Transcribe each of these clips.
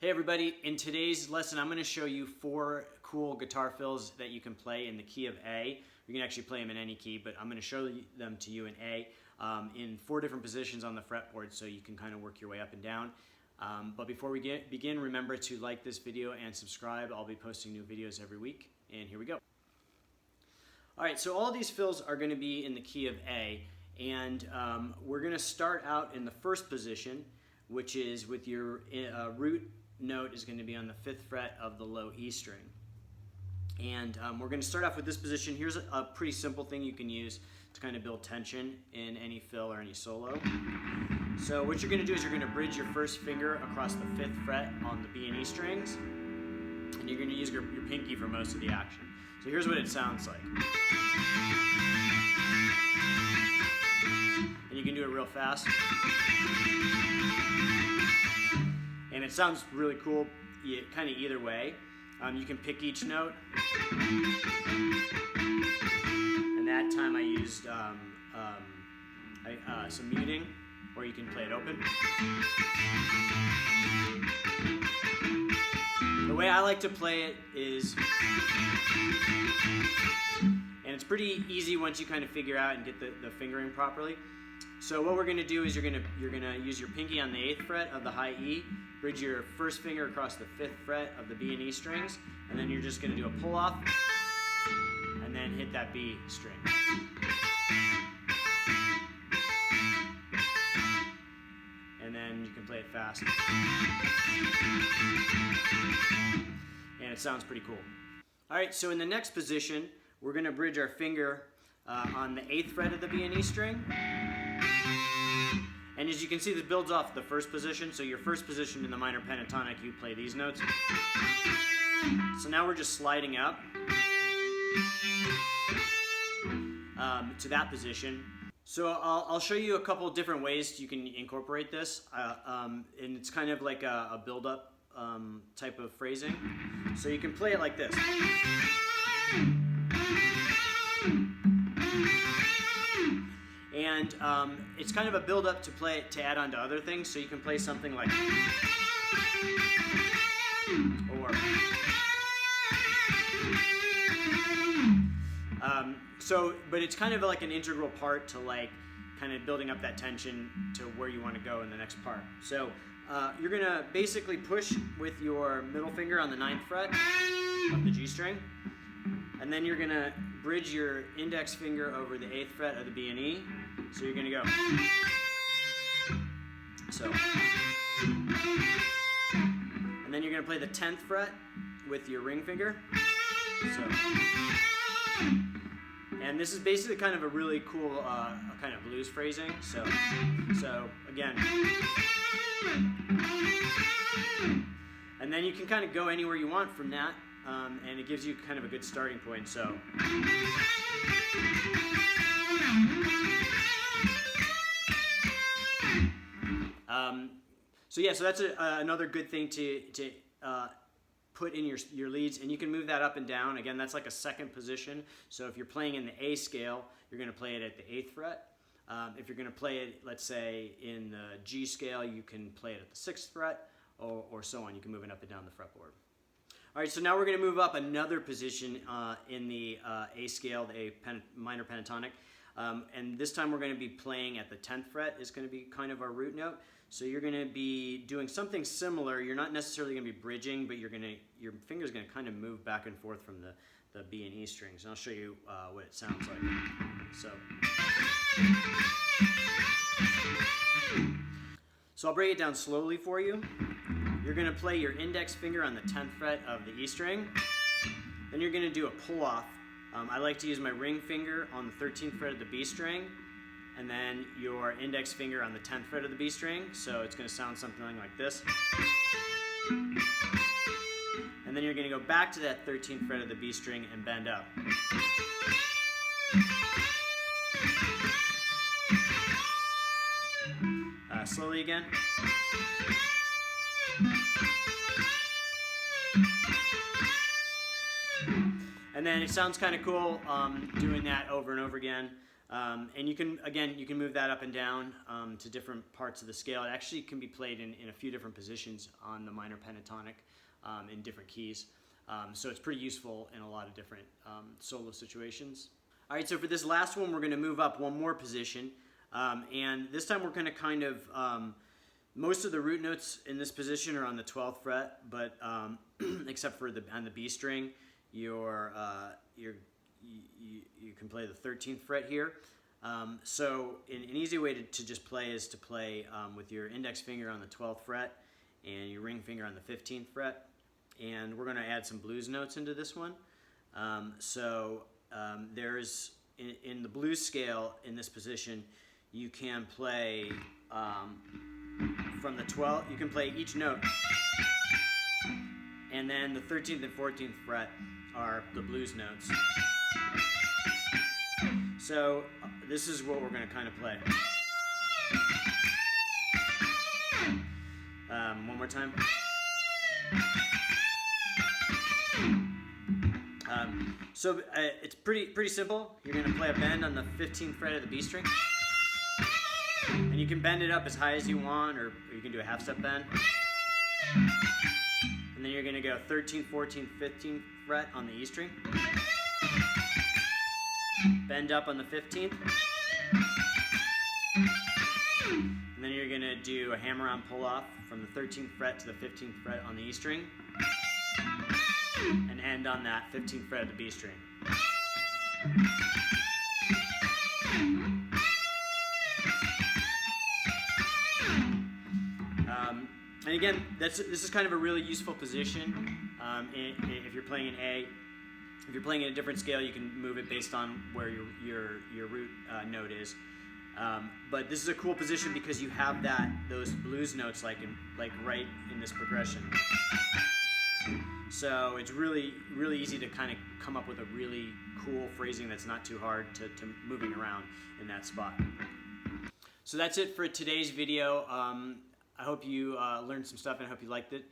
Hey everybody, in today's lesson I'm going to show you 4 cool guitar fills that you can play in the key of A. You can actually play them in any key, but I'm going to show them to you in A in 4 different positions on the fretboard so you can kind of work your way up and down. But before we begin, remember to like this video and subscribe. I'll be posting new videos every week, and here we go. Alright, so all these fills are going to be in the key of A, and we're going to start out in the first position, which is with your root note is going to be on the 5th fret of the low E string. And we're going to start off with this position. Here's a pretty simple thing you can use to kind of build tension in any fill or any solo. So what you're going to do is you're going to bridge your first finger across the 5th fret on the B and E strings, and you're going to use your pinky for most of the action. So here's what it sounds like. And you can do it real fast. And it sounds really cool kind of either way. You can pick each note. And that time I used some muting, or you can play it open. The way I like to play it is, and it's pretty easy once you kind of figure out and get the fingering properly. So what we're going to do is you're going to use your pinky on the 8th fret of the high E, bridge your first finger across the 5th fret of the B and E strings, and then you're just going to do a pull off, and then hit that B string. And then you can play it fast. And it sounds pretty cool. Alright, so in the next position, we're going to bridge our finger on the 8th fret of the B and E string. And as you can see, this builds off the first position. So your first position in the minor pentatonic, you play these notes. So now we're just sliding up to that position. So I'll show you a couple different ways you can incorporate this. And it's kind of like a build-up type of phrasing. So you can play it like this. And it's kind of a build-up to add on to other things. So you can play something like, or but it's kind of like an integral part to like kind of building up that tension to where you want to go in the next part. So you're gonna basically push with your middle finger on the 9th fret of the G string, and then you're gonna bridge your index finger over the 8th fret of the B and E. So you're gonna go. So, and then you're gonna play the 10th fret with your ring finger. So, and this is basically kind of a really cool kind of blues phrasing. So again, and then you can kind of go anywhere you want from that, and it gives you kind of a good starting point. So. So that's another good thing to put in your leads, and you can move that up and down. Again, that's like a second position. So if you're playing in the A scale, you're going to play it at the 8th fret. If you're going to play it, let's say, in the G scale, you can play it at the 6th fret, or so on. You can move it up and down the fretboard. All right, so now we're going to move up another position in the A scale, the minor pentatonic. And this time we're going to be playing at the 10th fret is going to be kind of our root note. So you're going to be doing something similar. You're not necessarily going to be bridging, but your finger's going to kind of move back and forth from the B and E strings. And I'll show you what it sounds like. So I'll break it down slowly for you. You're going to play your index finger on the 10th fret of the E string. Then you're going to do a pull off. I like to use my ring finger on the 13th fret of the B string, and then your index finger on the 10th fret of the B string. So it's going to sound something like this. And then you're going to go back to that 13th fret of the B string and bend up. Slowly again. And then it sounds kind of cool doing that over and over again. And you can move that up and down to different parts of the scale. It actually can be played in a few different positions on the minor pentatonic in different keys. So it's pretty useful in a lot of different solo situations. All right, so for this last one, we're going to move up one more position. And this time we're going to kind of, most of the root notes in this position are on the 12th fret, but except for on the B string, you can play the 13th fret here. So an easy way to just play is to play with your index finger on the 12th fret and your ring finger on the 15th fret. And we're going to add some blues notes into this one. There's, in the blues scale in this position, you can play from the 12th, you can play each note. And then the 13th and 14th fret are the blues notes. So this is what we're going to kind of play. One more time. It's pretty simple. You're going to play a bend on the 15th fret of the B string. And you can bend it up as high as you want, or you can do a half step bend. And then you're going to go 13th, 14th, 15th fret on the E string. Bend up on the 15th. And then you're going to do a hammer-on pull-off from the 13th fret to the 15th fret on the E string. And end on that 15th fret of the B string. And again, this is kind of a really useful position if you're playing an A. If you're playing at a different scale, you can move it based on where your root note is. But this is a cool position because you have those blues notes like right in this progression. So it's really easy to kind of come up with a really cool phrasing that's not too hard to moving around in that spot. So that's it for today's video. I hope you learned some stuff and I hope you liked it.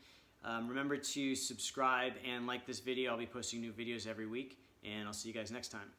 Remember to subscribe and like this video. I'll be posting new videos every week, and I'll see you guys next time.